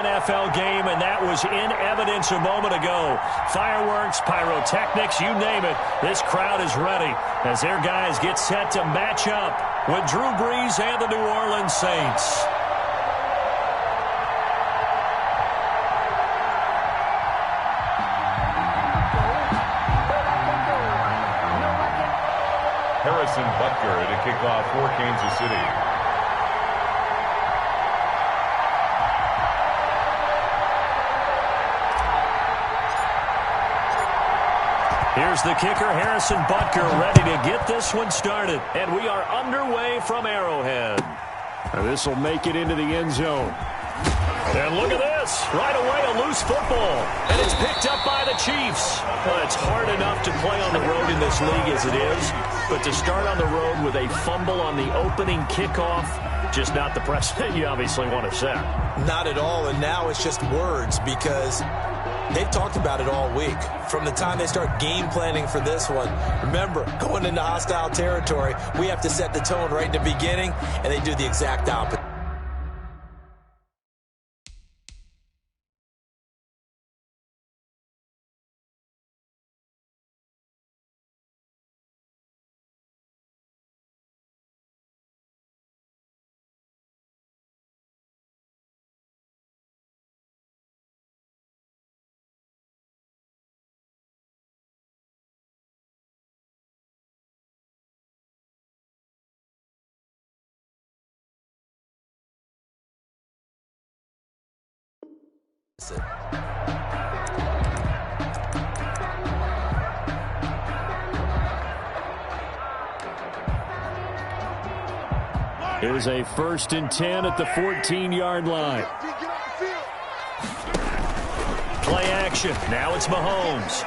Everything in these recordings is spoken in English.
NFL game, and that was in evidence a moment ago. Fireworks, pyrotechnics, you name it. This crowd is ready as their guys get set to match up with Drew Brees and the New Orleans Saints. Harrison Butker to kick off for Kansas City. Here's the kicker, Harrison Butker, ready to get this one started. And we are underway from Arrowhead. This will make it into the end zone. And look at this. Right away, a loose football. And it's picked up by the Chiefs. Well, it's hard enough to play on the road in this league as it is. But to start on the road with a fumble on the opening kickoff, just not the precedent you obviously want to set. Not at all, and now it's just words because they've talked about it all week. From the time they start game planning for this one, remember, going into hostile territory, we have to set the tone right in the beginning, and they do the exact opposite. Here's a 1st and 10 at the 14-yard line. Play action. Now it's Mahomes.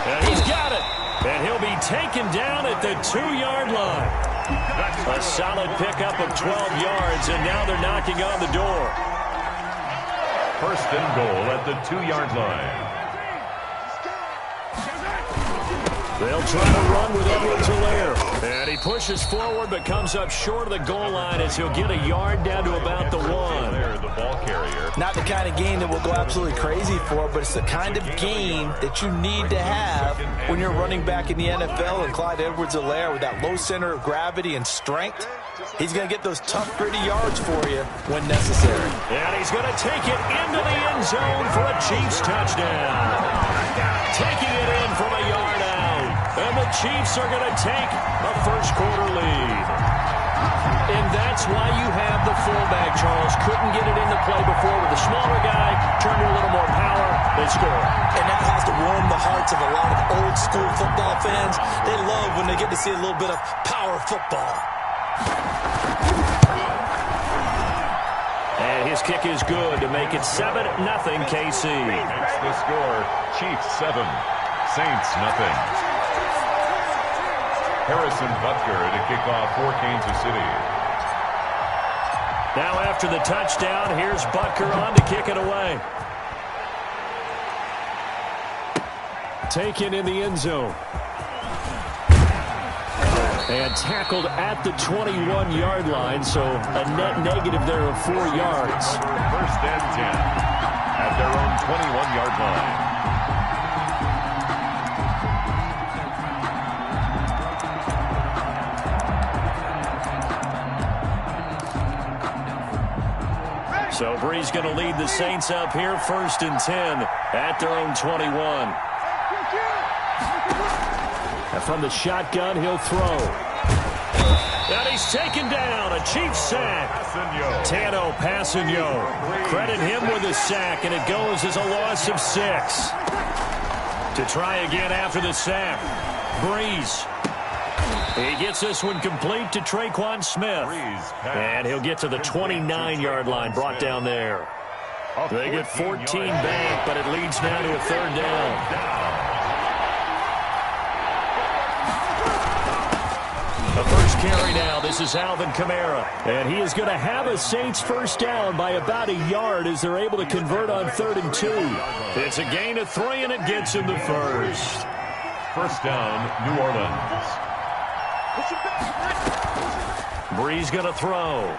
And he's got it. And he'll be taken down at the 2-yard line. A solid pickup of 12 yards, and now they're knocking on the door. 1st and goal at the 2-yard line. They'll try to run with Edwards-Helaire. And he pushes forward but comes up short of the goal line as he'll get a yard down to about the 1. The ball carrier. Not the kind of game that we'll go absolutely crazy for, but it's the kind of game that you need to have when you're running back in the NFL. And Clyde Edwards-Helaire, with that low center of gravity and strength, he's going to get those tough, gritty yards for you when necessary. And he's going to take it into the end zone for a Chiefs touchdown. Taking it in from a yard out. And the Chiefs are going to take a first-quarter lead. And that's why you have the fullback, Charles. Couldn't get it into play before with the smaller guy. Turn to a little more power. They score. And that has to warm the hearts of a lot of old-school football fans. They love when they get to see a little bit of power football. And his kick is good to make it 7-0 KC. Makes the score. Chiefs 7, Saints nothing. Harrison Butker to kick off for Kansas City. Now after the touchdown, here's Butker on to kick it away. Taken in the end zone. And tackled at the 21-yard line, so a net negative there of 4 yards. 1st and 10 at their own 21-yard line. So Brees going to lead the Saints up here, 1st and 10 at their own 21. And from the shotgun, he'll throw. And he's taken down, a Chiefs sack. Tano Passanio. Credit him with a sack, and it goes as a loss of 6. To try again after the sack, Brees. He gets this one complete to Traquan Smith. And he'll get to the 29-yard line, brought down there. They get 14 back, but it leads now to a 3rd down. The first carry now. This is Alvin Kamara. And he is going to have a Saints first down by about a yard as they're able to convert on 3rd and 2. It's a gain of 3, and it gets him the first. First down, New Orleans. Brees going to throw.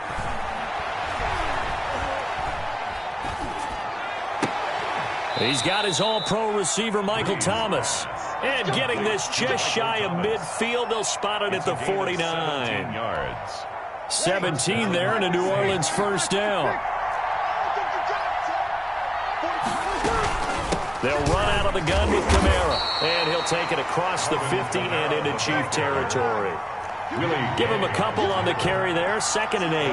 He's got his all-pro receiver, Michael Thomas. And getting this just shy of midfield, they'll spot it at the 49. 17 there and a New Orleans first down. They'll run out of the gun with Kamara. And he'll take it across the 50 and into Chief territory. Give him a couple on the carry there. 2nd and 8.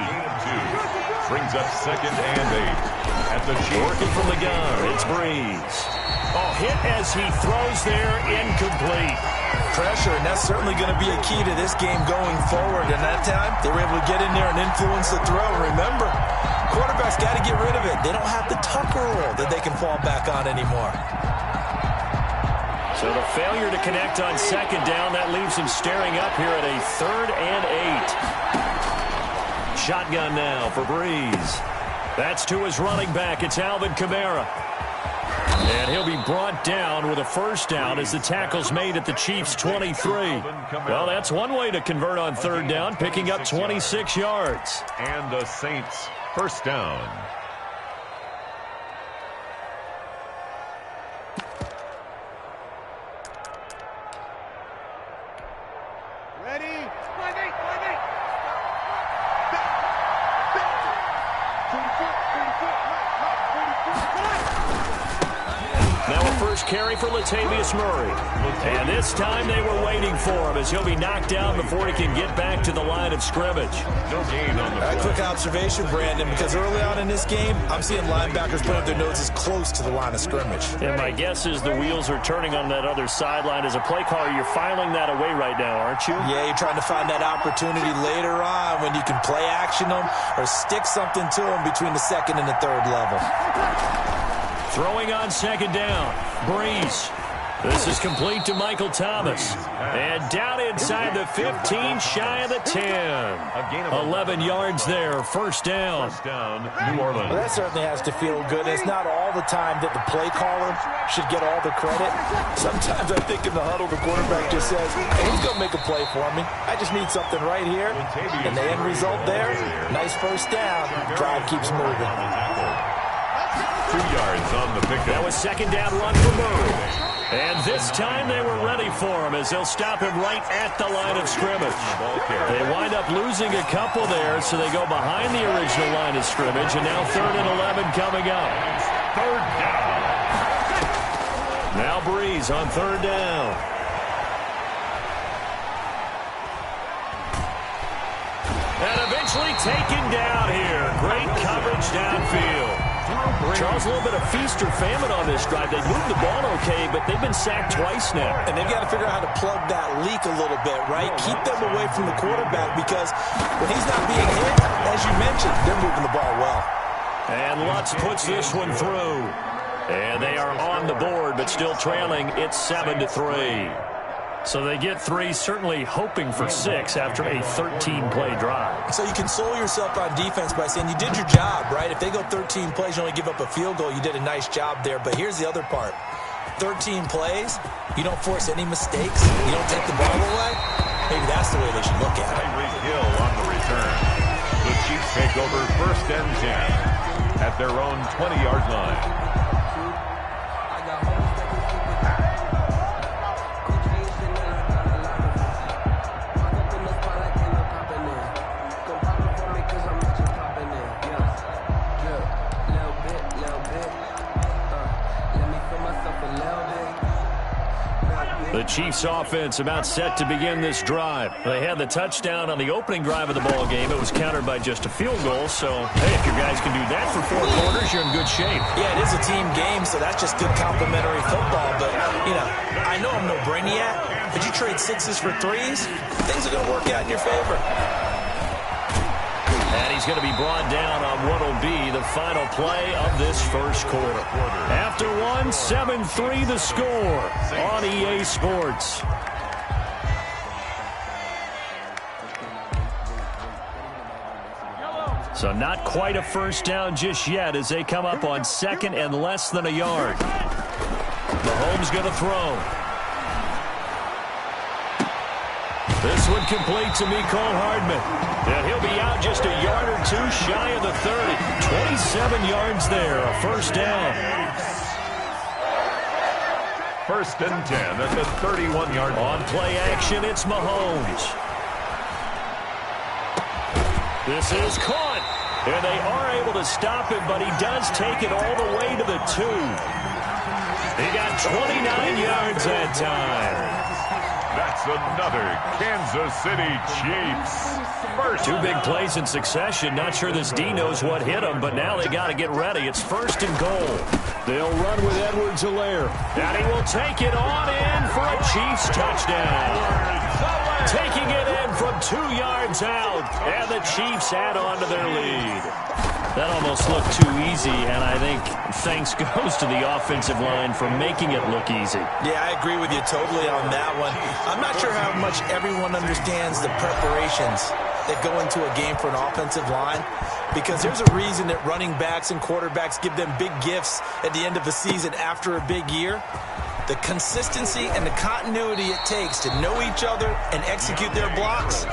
Brings up 2nd and 8. At the working from the gun, it's Breeze. Oh, hit as he throws there, incomplete. Pressure, and that's certainly going to be a key to this game going forward. And that time, they were able to get in there and influence the throw. Remember, quarterbacks got to get rid of it. They don't have the Tucker rule that they can fall back on anymore. So the failure to connect on 2nd down, that leaves him staring up here at a 3rd and 8. Shotgun now for Breeze. That's to his running back. It's Alvin Kamara. And he'll be brought down with a first down as the tackle's made at the Chiefs' 23. Well, that's one way to convert on 3rd down, picking up 26 yards. And the Saints first down. Carry for Latavius Murray. And this time they were waiting for him as he'll be knocked down before he can get back to the line of scrimmage. No gain on the play. Quick observation, Brandon, because early on in this game, I'm seeing linebackers put up their noses close to the line of scrimmage. And my guess is the wheels are turning on that other sideline. As a play caller, you're filing that away right now, aren't you? Yeah, you're trying to find that opportunity later on when you can play action them or stick something to them between the 2nd and the 3rd level. Throwing on 2nd down. Breeze. This is complete to Michael Thomas. And down inside the 15, shy of the 10. 11 yards there, first down. New Orleans. Well, that certainly has to feel good. It's not all the time that the play caller should get all the credit. Sometimes I think in the huddle, the quarterback just says, hey, he's going to make a play for me. I just need something right here. And the end result there, nice first down. Drive keeps moving. 2 yards on the pickup. That was 2nd down run for Murray. And this time they were ready for him as they'll stop him right at the line of scrimmage. They wind up losing a couple there, so they go behind the original line of scrimmage, and now 3rd and 11 coming up. 3rd down. Now Breeze on 3rd down. And eventually taken down here. Great coverage downfield. Charles, a little bit of feast or famine on this drive. They moved the ball okay, but they've been sacked twice now. And they've got to figure out how to plug that leak a little bit, right? Keep them away from the quarterback because when he's not being hit, as you mentioned, they're moving the ball well. And Lutz puts this one through. And they are on the board, but still trailing. It's 7-3. So they get 3, certainly hoping for 6 after a 13-play drive. So you console yourself on defense by saying you did your job, right? If they go 13 plays, you only give up a field goal, you did a nice job there. But here's the other part. 13 plays, you don't force any mistakes, you don't take the ball away. Maybe that's the way they should look at it. Tyreek Hill on the return. The Chiefs take over 1st and 10 at their own 20-yard line. The Chiefs offense about set to begin this drive. They had the touchdown on the opening drive of the ball game. It was countered by just a field goal. So, hey, if your guys can do that for 4 quarters, you're in good shape. Yeah, it is a team game, so that's just good complimentary football. But, you know, I know I'm no brainiac, but you trade 6s for 3s, things are going to work out in your favor. And he's going to be brought down on what will be the final play of this first quarter. After 1, 7-3 the score on EA Sports. So not quite a first down just yet as they come up on 2nd and less than a yard. Mahomes going to throw. This one complete to Mecole Hardman. And he'll be out just a yard or 2 shy of the 30. 27 yards there, a first down. First and 10 at the 31-yard line. On play action, it's Mahomes. This is caught. And they are able to stop him, but he does take it all the way to the 2. He got 29 yards that time. That's another Kansas City Chiefs. First. 2 big plays in succession. Not sure this D knows what hit him, but now they got to get ready. It's first and goal. They'll run with Edwards-Helaire. And he will take it on in for a Chiefs touchdown. Taking it in from 2 yards out, and the Chiefs add on to their lead. That almost looked too easy, and I think thanks goes to the offensive line for making it look easy. Yeah, I agree with you totally on that one. I'm not sure how much everyone understands the preparations that go into a game for an offensive line, because there's a reason that running backs and quarterbacks give them big gifts at the end of the season after a big year. The consistency and the continuity it takes to know each other and execute their blocks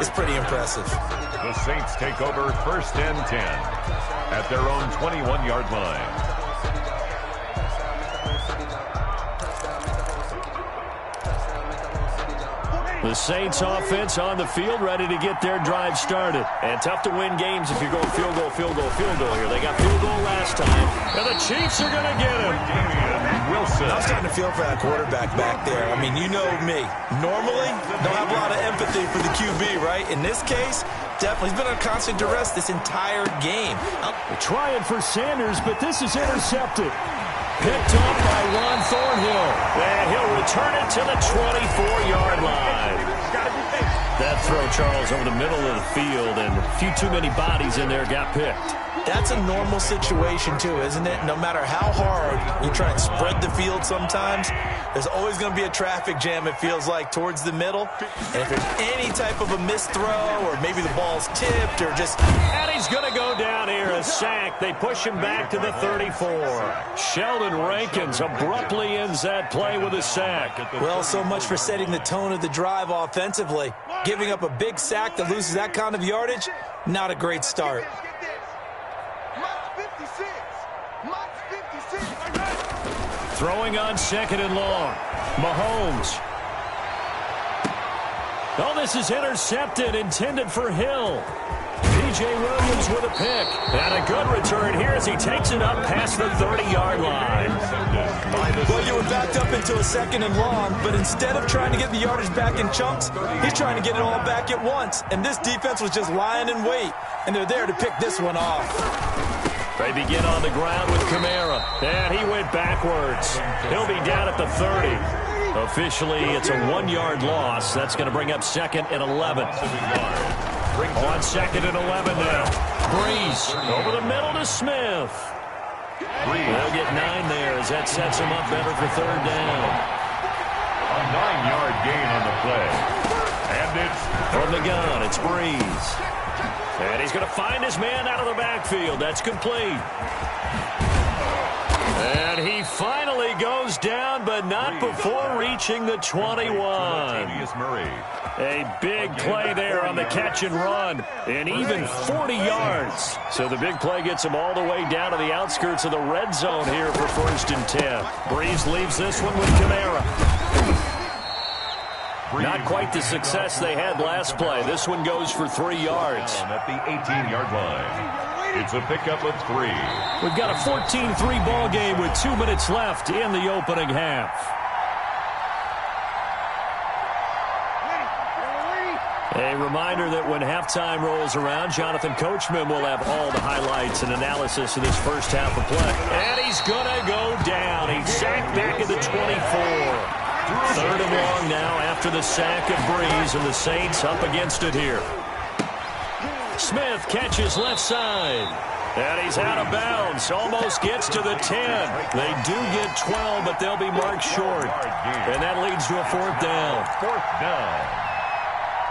is pretty impressive. The Saints take over first and 10 at their own 21-yard line. The Saints offense on the field, ready to get their drive started. And tough to win games if you're going field goal, field goal, field goal here. They got field goal last time, and the Chiefs are going to get him. Wilson. I'm starting to feel for that quarterback back there. I mean, you know me. Normally, don't have a lot of empathy for the QB, right? In this case, definitely. He's been under constant duress this entire game. Trying for Sanders, but this is intercepted. Picked up by Ron Thornhill. And he'll return it to the 24-yard line. That throw, Charles, over the middle of the field, and a few too many bodies in there got picked. That's a normal situation, too, isn't it? No matter how hard you try and spread the field sometimes, there's always going to be a traffic jam, it feels like, towards the middle. And if there's any type of a missed throw, or maybe the ball's tipped, or just... And he's going to go down here, a sack. They push him back to the 34. Sheldon Rankins abruptly ends that play with a sack. Well, so much for setting the tone of the drive offensively. Giving up a big sack that loses that kind of yardage, not a great start. Throwing on second and long. Mahomes. Oh, this is intercepted, intended for Hill. P.J. Williams with a pick. And a good return here as he takes it up past the 30-yard line. Well, you were backed up into a second and long, but instead of trying to get the yardage back in chunks, he's trying to get it all back at once. And this defense was just lying in wait, and they're there to pick this one off. They begin on the ground with Kamara, and he went backwards. He'll be down at the 30. Officially, it's a 1-yard loss. That's going to bring up second and 11. On second and 11 now. Breeze over the middle to Smith. They'll get 9 there as that sets him up better for third down. A 9-yard gain on the play. And it's from the gun, it's Breeze. And he's going to find his man out of the backfield. That's complete. And he finally goes down, but not before reaching the 21. A big play there on the catch and run, and even 40 yards. So the big play gets him all the way down to the outskirts of the red zone here for first and 10. Breeze leaves this one with Kamara. Not quite the success they had last play. This one goes for 3 yards. At the 18-yard line. It's a pickup of 3. We've got a 14-3 ball game with 2 minutes left in the opening half. A reminder that when halftime rolls around, Jonathan Coachman will have all the highlights and analysis of this first half of play. And he's going to go down. He's sacked back at the 24. Third and long now after the sack of Breeze, and the Saints up against it here. Smith catches left side. And he's out of bounds. Almost gets to the 10. They do get 12, but they'll be marked short. And that leads to a fourth down. Fourth down.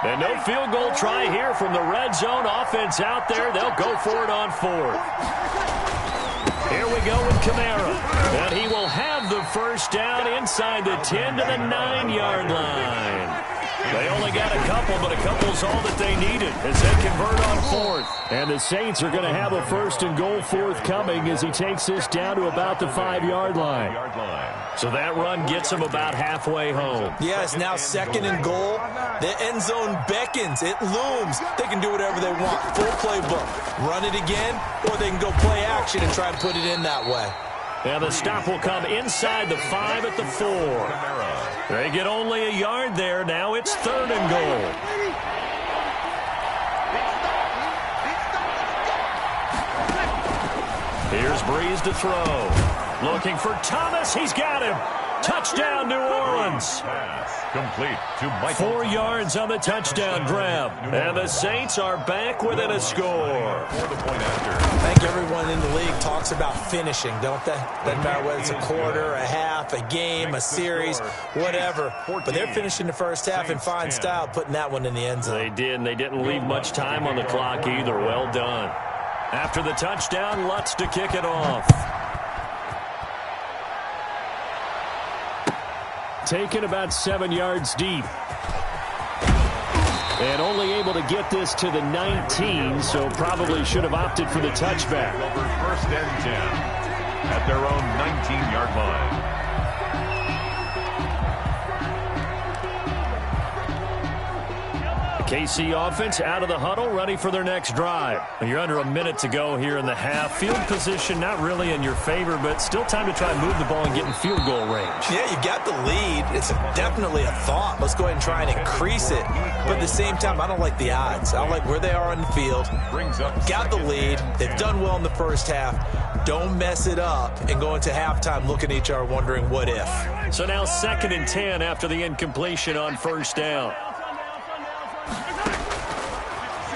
And no field goal try here from the red zone. Offense out there. They'll go for it on fourth. Here we go with Kamara. And he will have the first down inside the 10 to the 9-yard line. They only got a couple, but a couple's all that they needed as they convert on fourth. And the Saints are going to have a first and goal forthcoming as he takes this down to about the 5-yard line. So that run gets him about halfway home. Yeah, it's now second and goal. The end zone beckons. It looms. They can do whatever they want. Full playbook. Run it again, or they can go play action and try and put it in that way. And the stop will come inside the 5 at the 4. They get only a yard there. Now it's third and goal. Here's Breeze to throw. Looking for Thomas. He's got him. Touchdown, New Orleans. Complete to Michael. 4 yards on the touchdown grab. And the Saints are back within a score. For the point after. I think everyone in the league talks about finishing, don't they? Doesn't matter whether it's a quarter, a half, a game, a series, whatever. But they're finishing the first half in fine style, putting that one in the end zone. They did, and they didn't leave much time on the clock either. Well done. After the touchdown, Lutz to kick it off. Taken about 7 yards deep. And only able to get this to the 19, so probably should have opted for the touchback. Over first and 10 at their own 19-yard line. KC offense out of the huddle, ready for their next drive. You're under a minute to go here in the half. Field position not really in your favor, but still time to try and move the ball and get in field goal range. Yeah, you got the lead. It's definitely a thought. Let's go ahead and try and increase it. But at the same time, I don't like the odds. I don't like where they are on the field. Got the lead. They've done well in the first half. Don't mess it up and go into halftime looking at each other wondering what if. So now 2nd and 10 after the incompletion on first down.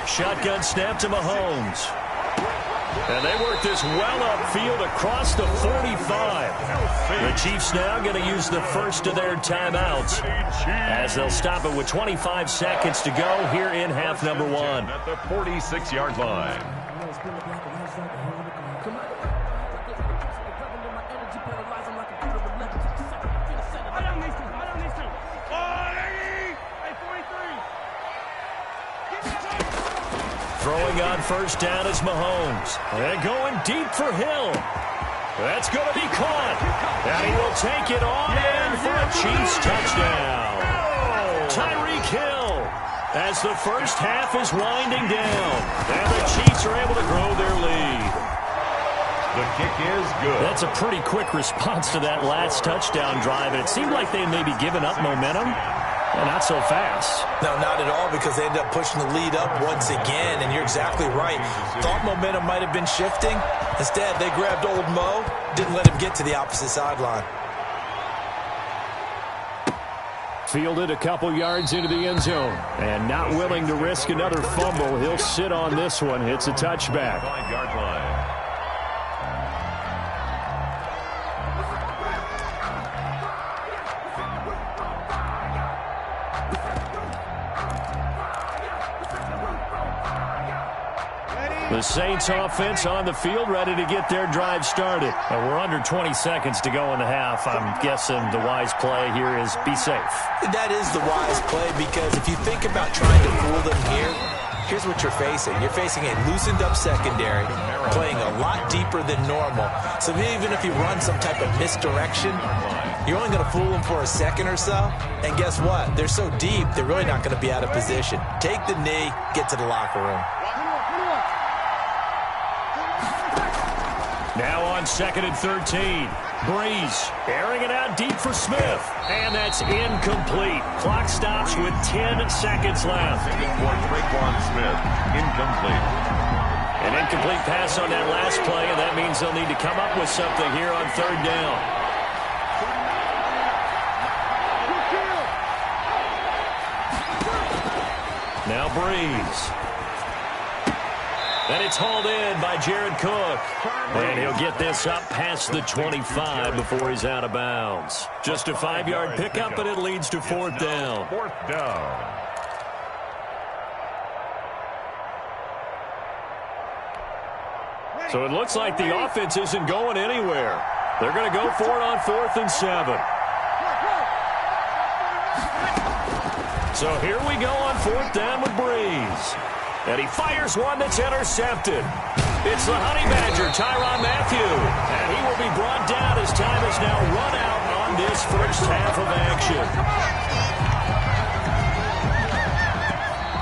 Shotgun snap to Mahomes. And they work this well upfield across the 45. The Chiefs now going to use the first of their timeouts as they'll stop it with 25 seconds to go here in half number 1. At the 46-yard line. Throwing on first down is Mahomes. And going deep for Hill. That's going to be caught. And he will take it on in for a Chiefs touchdown. Tyreek Hill as the first half is winding down. And the Chiefs are able to grow their lead. The kick is good. That's a pretty quick response to that last touchdown drive. And it seemed like they may be giving up momentum. Well, not so fast. No, not at all, because they ended up pushing the lead up once again, and you're exactly right. Thought momentum might have been shifting. Instead, they grabbed old Mo, didn't let him get to the opposite sideline. Fielded a couple yards into the end zone, and not willing to risk another fumble. He'll sit on this one. It's a touchback. 5-yard line. The Saints offense on the field, ready to get their drive started. And we're under 20 seconds to go in the half. I'm guessing the wise play here is be safe. That is the wise play, because if you think about trying to fool them here, here's what you're facing. You're facing a loosened up secondary, playing a lot deeper than normal. So even if you run some type of misdirection, you're only going to fool them for a second or so. And guess what? They're so deep, they're really not going to be out of position. Take the knee, get to the locker room. Now on 2nd and 13. Breeze airing it out deep for Smith. And that's incomplete. Clock stops with 10 seconds left. For Traquan Smith, incomplete. An incomplete pass on that last play, and that means they'll need to come up with something here on third down. Now Breeze. And it's hauled in by Jared Cook. And he'll get this up past the 25 before he's out of bounds. Just a 5-yard pickup, but it leads to fourth down. Fourth down. So it looks like the offense isn't going anywhere. They're going to go for it on 4th and 7. So here we go on 4th down with Breeze. And he fires one that's intercepted. It's the Honey Badger, Tyrann Mathieu. And he will be brought down as time is now run out on this first half of action.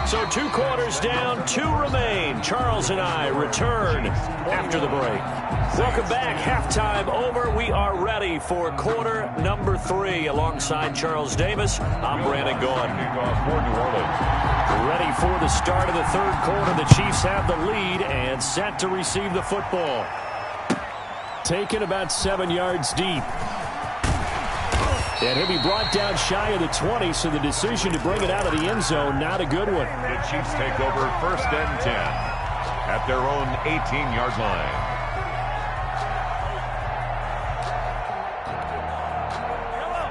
So 2 quarters down, 2 remain. Charles and I return after the break. Welcome back. Halftime over. We are ready for quarter number 3. Alongside Charles Davis, I'm Brandon Gaughan. Ready for the start of the 3rd quarter. The Chiefs have the lead and set to receive the football. Taken about 7 yards deep. And he'll be brought down shy of the 20, so the decision to bring it out of the end zone, not a good one. The Chiefs take over 1st and 10 at their own 18-yard line.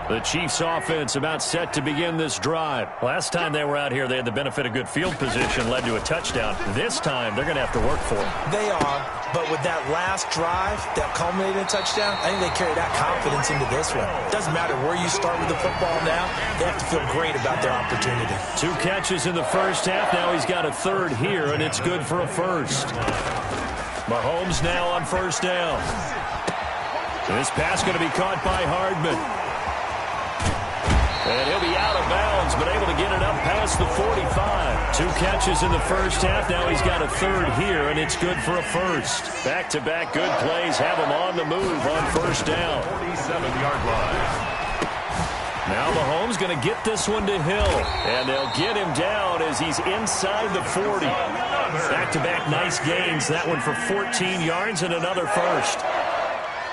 The Chiefs offense about set to begin this drive. Last time they were out here, they had the benefit of good field position, led to a touchdown. This time, they're going to have to work for it. They are, but with that last drive that culminated in a touchdown, I think they carry that confidence into this one. Doesn't matter where you start with the football now, they have to feel great about their opportunity. 2 catches in the first half. Now he's got a 3rd here, and it's good for a 1st. Mahomes now on 1st down. This pass going to be caught by Hardman. And he'll be out of bounds, but able to get it up past the 45. 2 catches in the first half. Now he's got a 3rd here, and it's good for a 1st. Back-to-back good plays have him on the move on 1st down. 47-yard line. Now Mahomes going to get this one to Hill. And they'll get him down as he's inside the 40. Back-to-back nice gains. That one for 14 yards and another 1st.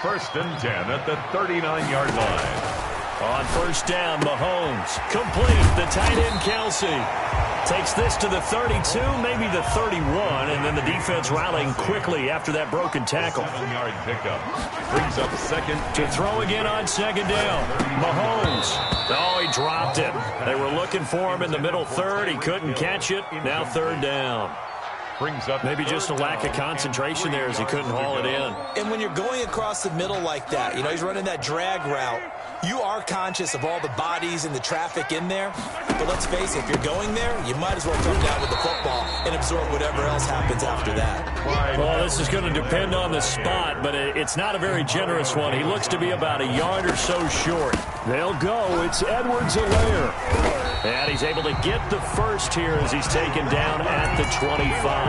1st and 10 at the 39-yard line. On 1st down, Mahomes. Complete. The tight end, Kelsey. Takes this to the 32, maybe the 31, and then the defense rallying quickly after that broken tackle. 7-yard pickup. Brings up 2nd. To throw again on 2nd down. Mahomes. Oh, he dropped it. They were looking for him in the middle 3rd. He couldn't catch it. Now 3rd down. Brings up maybe just a lack of concentration there as he couldn't haul it in. And when you're going across the middle like that, you know, he's running that drag route, you are conscious of all the bodies and the traffic in there. But let's face it, if you're going there, you might as well come down with the football and absorb whatever else happens after that. Well, this is going to depend on the spot, but it's not a very generous one. He looks to be about a yard or so short. They'll go. It's Edwards-Helaire. And he's able to get the 1st here as he's taken down at the 25.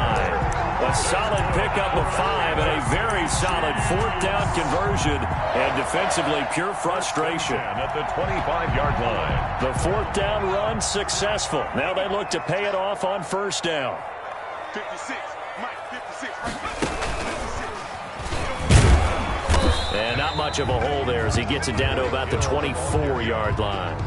A solid pickup of 5 and a very solid 4th down conversion. And defensively, pure frustration. At the 25-yard line. The 4th down run successful. Now they look to pay it off on 1st down. 56, Mike, 56. And not much of a hole there as he gets it down to about the 24-yard line.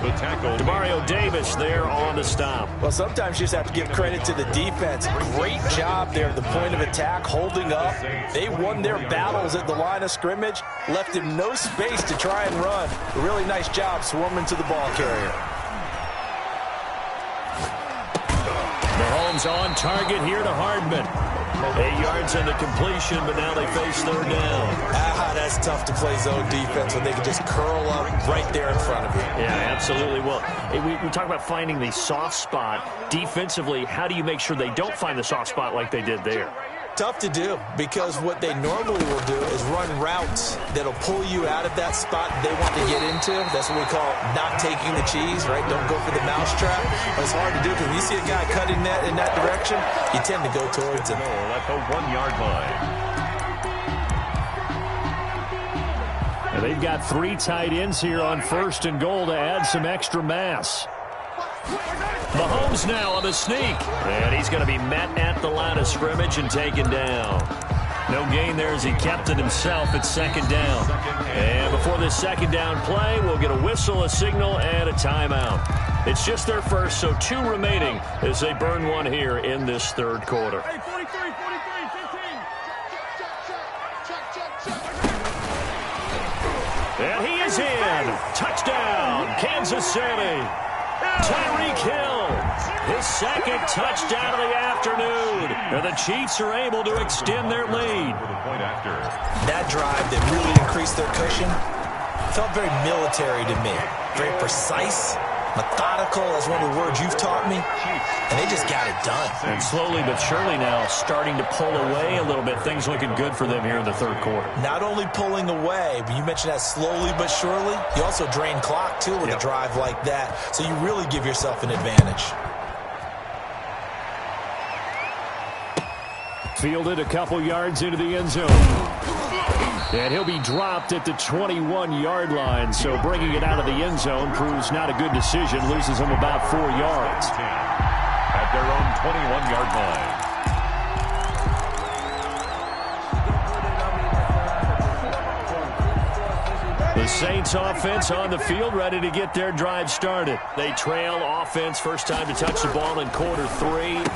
The tackle. Demario Davis there on the stop. Well, sometimes you just have to give credit to the defense. Great job there at the point of attack, holding up. They won their battles at the line of scrimmage, left him no space to try and run. A really nice job swarming to the ball carrier. Mahomes on target here to Hardman. 8 yards on the completion, but now they face 3rd down. That's tough to play zone defense when they can just curl up right there in front of you. Yeah, absolutely. Well, we talk about finding the soft spot. Defensively, how do you make sure they don't find the soft spot like they did there? Tough to do, because what they normally will do is run routes that'll pull you out of that spot they want to get into. That's what we call not taking the cheese, right? Don't go for the mousetrap. It's hard to do because when you see a guy cutting that in that direction, you tend to go towards him. At the 1-yard line. And they've got 3 tight ends here on 1st and goal to add some extra mass. Mahomes now on the sneak. And he's going to be met at the line of scrimmage and taken down. No gain there as he kept it himself at 2nd down. And before this 2nd down play, we'll get a whistle, a signal, and a timeout. It's just their 1st, so 2 remaining as they burn one here in this 3rd quarter. Hey, 43, 15. And he is in. Touchdown, Kansas City. Tyreek Hill, his 2nd touchdown of the afternoon. And the Chiefs are able to extend their lead. That drive that really increased their cushion felt very military to me. Very precise, Methodical, that's one of the words you've taught me. And they just got it done. And slowly but surely now starting to pull away a little bit. Things looking good for them here in the third quarter. Not only pulling away, but you mentioned that slowly but surely. You also drain clock, too, with a drive like that. So you really give yourself an advantage. Fielded a couple yards into the end zone. And he'll be dropped at the 21-yard line. So bringing it out of the end zone proves not a good decision. Loses him about 4 yards. At their own 21-yard line. The Saints offense on the field, ready to get their drive started. They trail offense, first time to touch the ball in quarter 3,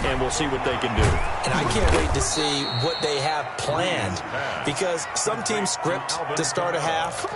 and we'll see what they can do. And I can't wait to see what they have planned, because some teams script to start a half.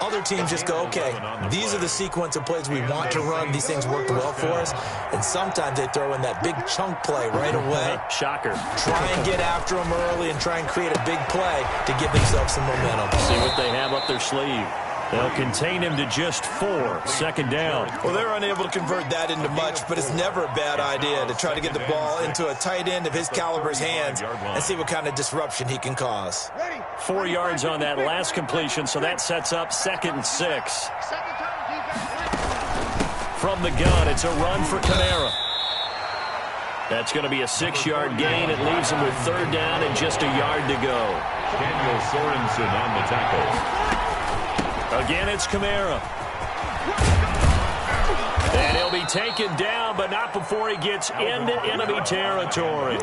Other teams just go, okay, these are the sequence of plays we want to run. These things worked well for us. And sometimes they throw in that big chunk play right away. Shocker. Try and get after them early and try and create a big play to give themselves some momentum. See what they have up their sleeve. They'll contain him to just 4. Second down. Well, they're unable to convert that into much, but it's never a bad idea to try to get the ball into a tight end of his caliber's hands and see what kind of disruption he can cause. 4 yards on that last completion, so that sets up 2nd and 6. From the gun, it's a run for Kamara. That's going to be a 6-yard gain. It leaves him with 3rd down and just a yard to go. Daniel Sorensen on the tackle. Again, it's Kamara. And he'll be taken down, but not before he gets into enemy territory.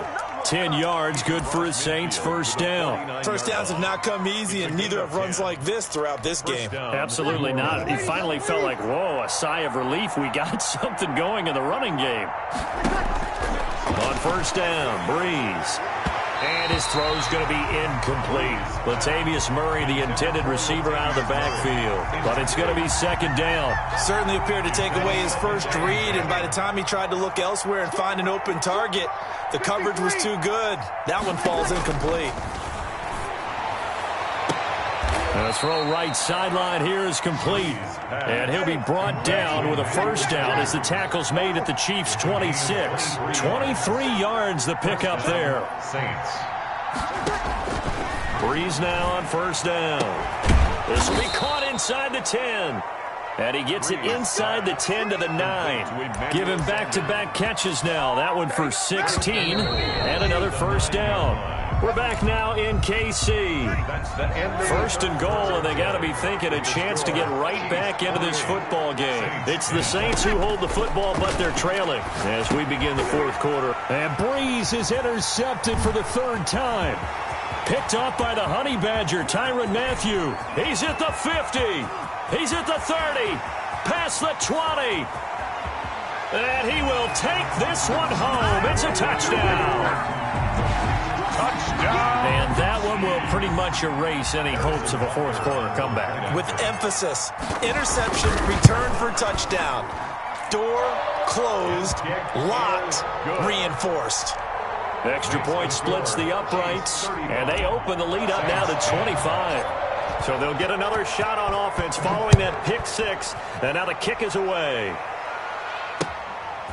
10 yards, good for his Saints. First down. First downs have not come easy, and neither have runs like this throughout this game. Absolutely not. He finally felt like, whoa, a sigh of relief. We got something going in the running game. On first down, Breeze. And his throw's going to be incomplete. Latavius Murray, the intended receiver, out of the backfield. But it's going to be 2nd down. Certainly appeared to take away his first read, and by the time he tried to look elsewhere and find an open target, the coverage was too good. That one falls incomplete. And a throw right sideline here is complete. And he'll be brought down with a first down as the tackle's made at the Chiefs' 26. 23 yards the pickup there. Saints. Breeze now on first down. This will be caught inside the 10. And he gets it inside the 10 to the 9. Give him back-to-back catches now. That one for 16. And another first down. We're back now in KC. First and goal, and they got to be thinking a chance to get right back into this football game. It's the Saints who hold the football, but they're trailing as we begin the fourth quarter. And Breeze is intercepted for the 3rd time. Picked off by the Honey Badger, Tyrann Mathieu. He's at the 50. He's at the 30. Past the 20. And he will take this one home. It's a touchdown. Touchdown. And that one will pretty much erase any hopes of a fourth quarter comeback. With emphasis, interception, return for touchdown. Door closed, locked, reinforced. Extra point splits the uprights, and they open the lead up now to 25. So they'll get another shot on offense following that pick 6, and now the kick is away.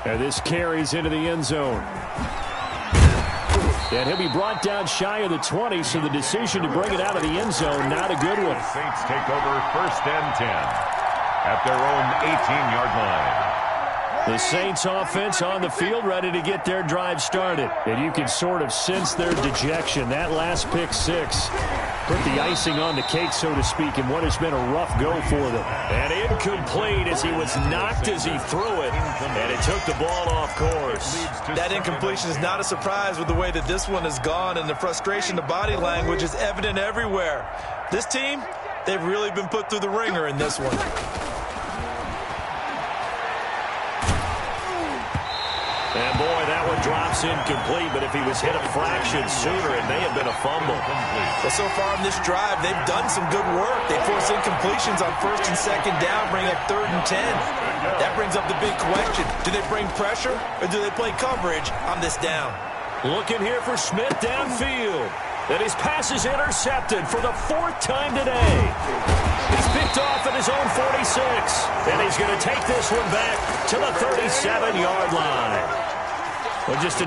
And this carries into the end zone. And he'll be brought down shy of the 20, so the decision to bring it out of the end zone, not a good one. Saints take over 1st and 10 at their own 18-yard line. The Saints offense on the field, ready to get their drive started. And you can sort of sense their dejection. That last pick 6 put the icing on the cake, so to speak, in what has been a rough go for them. And incomplete as he was knocked as he threw it, and it took the ball off course. That incompletion is not a surprise with the way that this one has gone, and the frustration, the body language is evident everywhere. This team, they've really been put through the ringer in this one. And boy, that one drops incomplete, but if he was hit a fraction sooner, it may have been a fumble. Well, so far in this drive, they've done some good work. They force incompletions on 1st and 2nd down, bring up 3rd and 10. That brings up the big question. Do they bring pressure, or do they play coverage on this down? Looking here for Smith downfield. And his pass is intercepted for the 4th time today. He's picked off at his own 46. And he is going to take this one back to the 37-yard line. Well, just